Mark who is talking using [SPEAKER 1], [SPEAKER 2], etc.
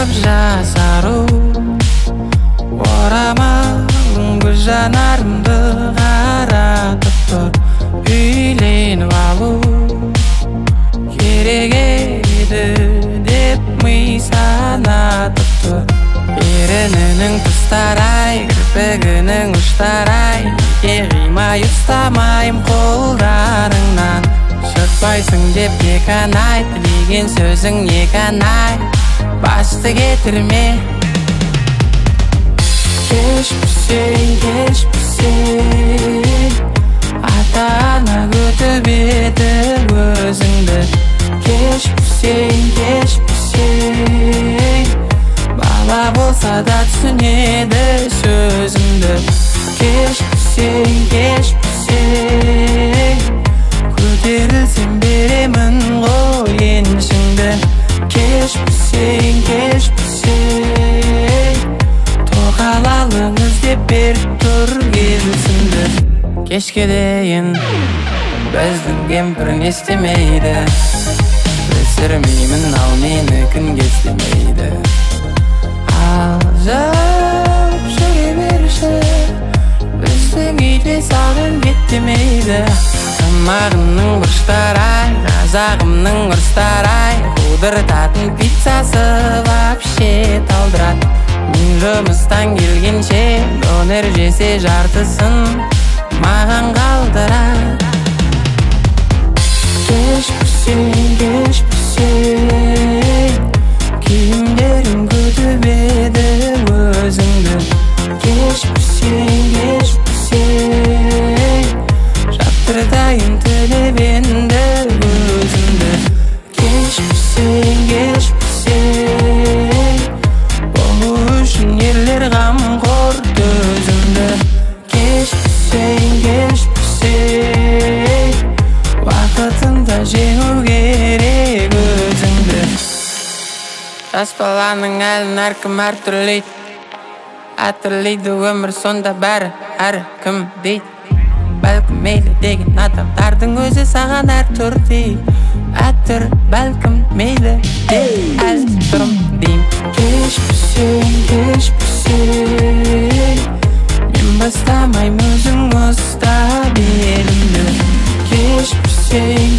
[SPEAKER 1] Жарып жасару орамалың көз жанарымды қаратып тұр. Үйленіп алу керек еді деп ми санатып тұр. Ерінінің тұстарай, кірпігінің ұштарай, неге қимай ұстамайым қолдарыңнан. Шықпайсың деп беканай, тілеген сөзің еканай, басты кетірме. Кеш бүрсең, ата-ана күтіп еді өзіңді. Кеш бүрсең, бала болса да түсінеді сөзімді. Кеш бүрсең, көтерілсем беремін ғой еншіңді. Кеш бүрсең, тоқалалыңыз деп беріп тұр келісімді. Кешке дейін біздің кемпір не істемейді, білсірмеймін, ал мені күнге істемейді. Алжап жүре берші, біздің үйде саған кеттемейді. Тамағымның бұрыштарай, қазағымның ұрыстарай, қудыртатын пиццасы вообще талдырат. Мен жұмыстан келгенше донер жесе жартысын маған қалдырат. Кеш бүрсең, киімдерің күтіп еді өзіңді. Кеш бүрсең, жаптыртайын тілеп енді өзіңді. Кеш бүрсең, болу үшін ерлер қамқор төзімді. Кеш бүрсең, уақытында жеңу керек өзіңді. Жас баланың әлін әркім әртүрлейді, әтірлейді өмір сонда бәрі әркім дейді. Бәлкім мейлі деген адамдардың өзі саған әртүр дейді. Әтір бәлкім мейлі деп әртүрім дейм. Кеш бүрсең, мен бастамайым, өзің ұста белімді. Кеш бүрсең,